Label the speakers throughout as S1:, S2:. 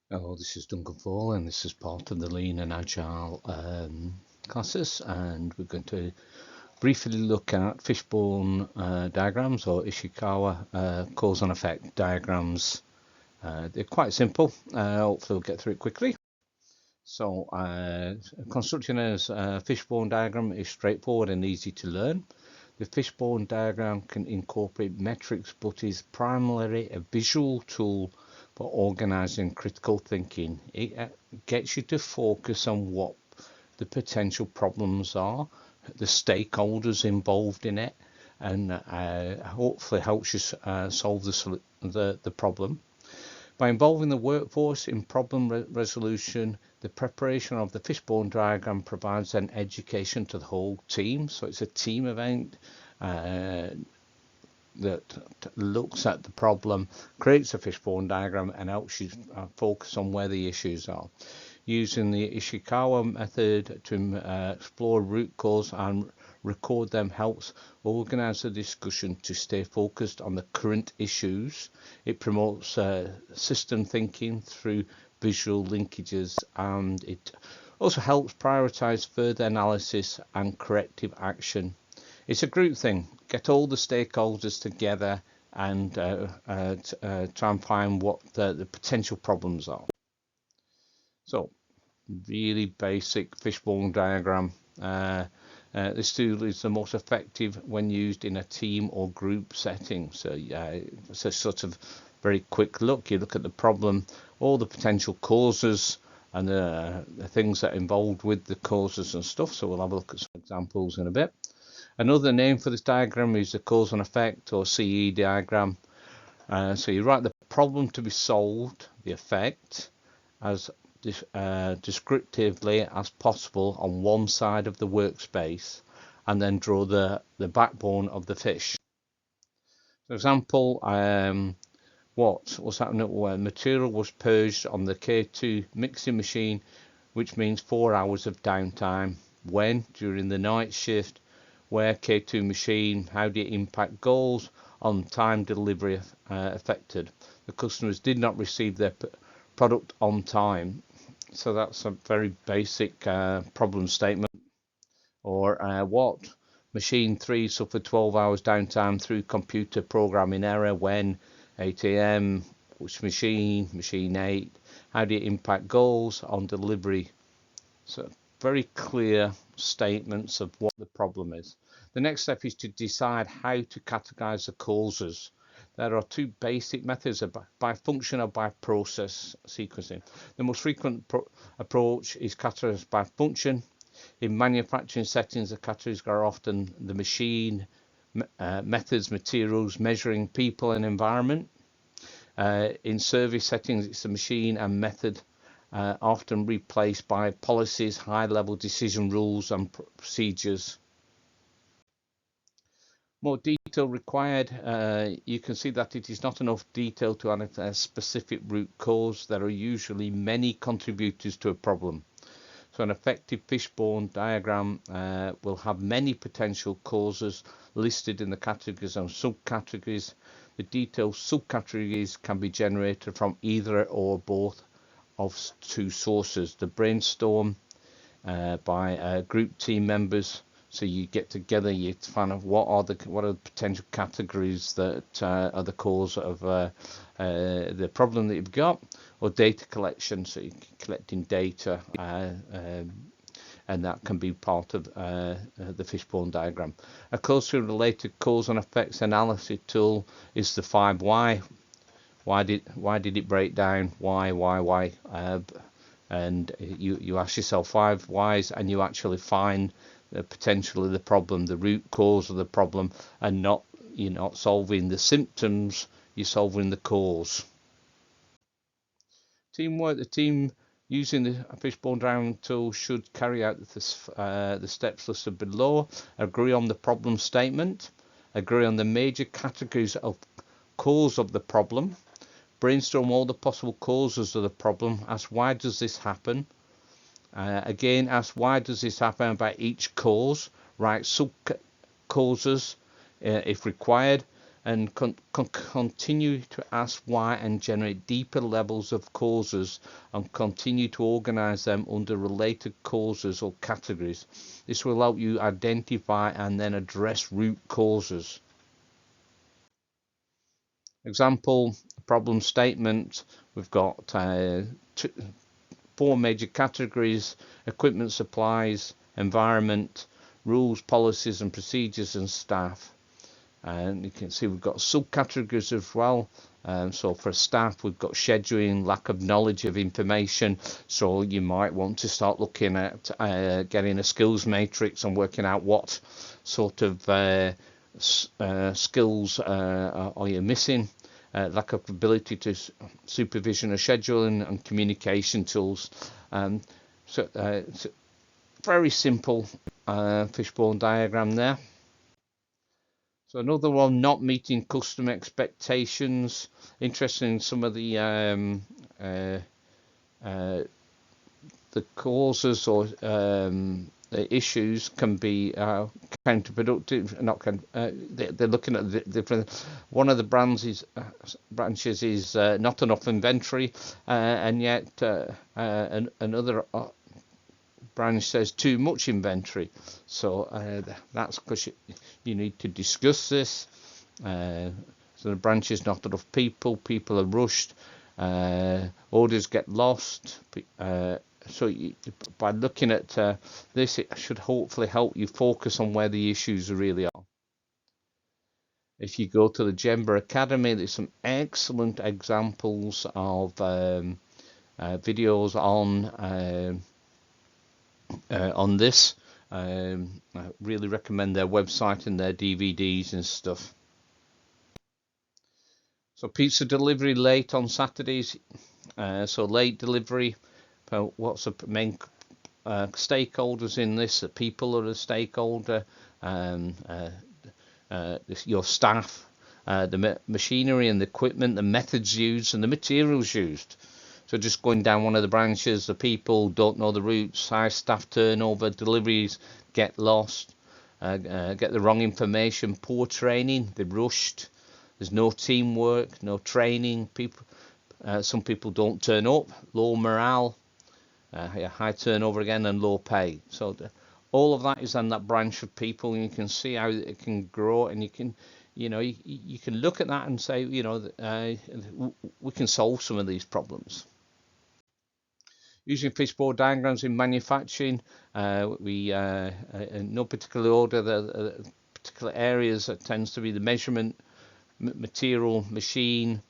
S1: Hello, this is Duncan Fall, and this is part of the Lean and Agile classes, and we're going to briefly look at Fishbone diagrams, or Ishikawa cause and effect diagrams. They're quite simple. Hopefully we'll get through it quickly. So constructing a Fishbone diagram is straightforward and easy to learn. The Fishbone diagram can incorporate metrics, but is primarily a visual tool for organizing critical thinking. It gets you to focus on what the potential problems are, the stakeholders involved in it, and hopefully helps you solve the problem. By involving the workforce in problem resolution, the preparation of the Fishbone diagram provides an education to the whole team. So it's a team event that looks at the problem, creates a Fishbone diagram, and helps you focus on where the issues are. Using the Ishikawa method to explore root cause and record them helps organize the discussion to stay focused on the current issues. It promotes system thinking through visual linkages, and it also helps prioritize further analysis and corrective action. It's a group thing. Get all the stakeholders together and try and find what the potential problems are. So, really basic Fishbone diagram. This tool is the most effective when used in a team or group setting. So it's a sort of very quick look. You look at the problem, all the potential causes, and the things that are involved with the causes and stuff. So we'll have a look at some examples in a bit. Another name for this diagram is the cause and effect, or CE diagram. So you write the problem to be solved, the effect, as descriptively as possible on one side of the workspace, and then draw the backbone of the fish. For example, what's happening when material was purged on the K2 mixing machine, which means 4 hours of downtime. When? During the night shift. Where? K2 machine. How did it impact goals? On time delivery affected. The customers did not receive their product on time. So that's a very basic problem statement. Or what? Machine 3 suffered 12 hours downtime through computer programming error. When? 8 a.m. Which machine? Machine 8. How did it impact goals? On delivery. So very clear statements of what the problem is. The next step is to decide how to categorize the causes. There are two basic methods, by function or by process sequencing. The most frequent approach is categorized by function. In manufacturing settings, the categories are often the machine, methods, materials, measuring, people, and environment. In service settings, it's the machine and method, often replaced by policies, high-level decision rules, and procedures. More detail required. You can see that it is not enough detail to analyze a specific root cause. There are usually many contributors to a problem. So an effective Fishbone diagram will have many potential causes listed in the categories and subcategories. The detailed subcategories can be generated from either or both of two sources. The brainstorm by group team members. So you get together, you find out what are the potential categories that are the cause of the problem that you've got, or data collection. So you're collecting data, and that can be part of the Fishbone diagram. A closely related cause and effects analysis tool is the 5 why. Why did it break down? Why? And you ask yourself 5 whys, and you actually find potentially the problem, the root cause of the problem, and you're not solving the symptoms, you're solving the cause. Teamwork. The team using the Fishbone Diagram tool should carry out the steps listed below. Agree on the problem statement. Agree on the major categories of cause of the problem. Brainstorm all the possible causes of the problem. Ask why does this happen. Again, ask why does this happen about each cause. Write sub causes if required. and continue to ask why and generate deeper levels of causes and continue to organize them under related causes or categories. This will help you identify and then address root causes. Example problem statement, we've got 4 major categories: equipment, supplies, environment, rules, policies and procedures, and staff. And you can see we've got subcategories as well. So for staff, we've got scheduling, lack of knowledge of information. So you might want to start looking at getting a skills matrix and working out what sort of skills are you missing. Lack of ability to supervision or scheduling and communication tools. So it's a very simple fishbone diagram there. So another one, not meeting customer expectations. Interesting, some of the causes or the issues can be counterproductive. They're looking at the different. One of the branches is not enough inventory, and yet another branch says too much inventory. So that's because you need to discuss this. So the branch is not enough people are rushed, orders get lost. So by looking at this, it should hopefully help you focus on where the issues really are. If you go to the Gemba Academy, there's some excellent examples of videos on this. I really recommend their website and their DVDs and stuff. So pizza delivery late on Saturdays. So late delivery. What's the main stakeholders in this? The people are a stakeholder. Your staff, the machinery and the equipment, the methods used, and the materials used. So just going down one of the branches, the people don't know the routes, high staff turnover, deliveries get lost, get the wrong information, poor training, they're rushed, there's no teamwork, no training, some people don't turn up, low morale, high turnover again, and low pay. So all of that is on that branch of people, and you can see how it can grow, and you can look at that and say, we can solve some of these problems. Using fishbone diagrams in manufacturing, we in no particular order, the particular areas that tends to be the measurement, material, machine,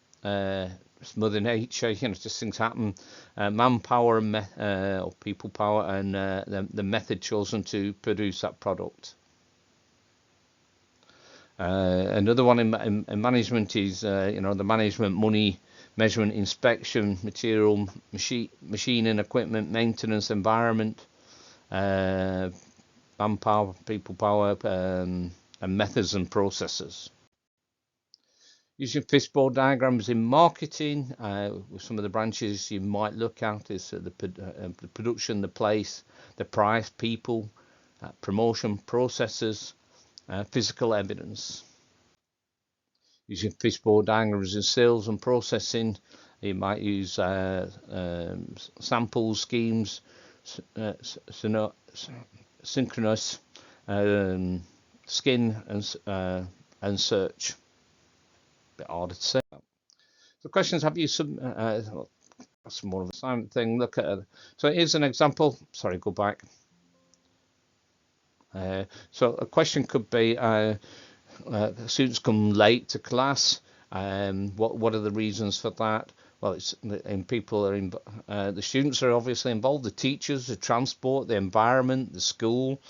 S1: Mother Nature, just things happen, manpower or people power, and the method chosen to produce that product. Another one in management is the management, money, measurement, inspection, material, machine and equipment, maintenance, environment, manpower, people power, and methods and processes. Using fishbone diagrams in marketing, with some of the branches you might look at is the production, the place, the price, people, promotion, processes, physical evidence. Using fishbone diagrams in sales and processing, you might use samples, schemes, synchronous, skin, and search. Bit harder to say. So questions, have you that's more of a assignment thing. Look at it. So here's an example. Sorry, go back. So a question could be, students come late to class. What are the reasons for that? Well, the students are obviously involved, the teachers, the transport, the environment, the school.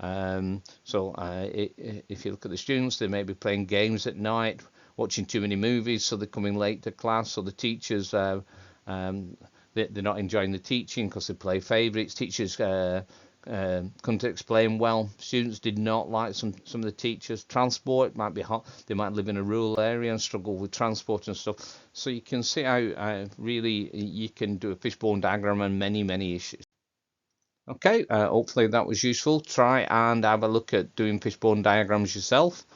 S1: So if you look at the students, they may be playing games at night, watching too many movies, so they're coming late to class. So the teachers, they're not enjoying the teaching because they play favourites. Teachers couldn't explain well. Students did not like some of the teachers. Transport might be hot. They might live in a rural area and struggle with transport and stuff. So you can see how really you can do a fishbone diagram on many issues. Okay, hopefully that was useful. Try and have a look at doing fishbone diagrams yourself.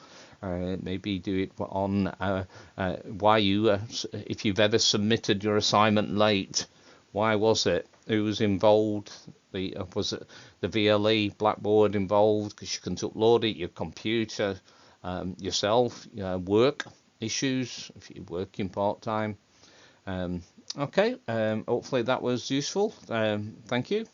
S1: Maybe do it on why you, if you've ever submitted your assignment late, why was it? Who was involved? Was it the VLE, Blackboard involved? Because you can upload it, your computer, yourself, work issues, if you're working part-time. Okay, hopefully that was useful. Thank you.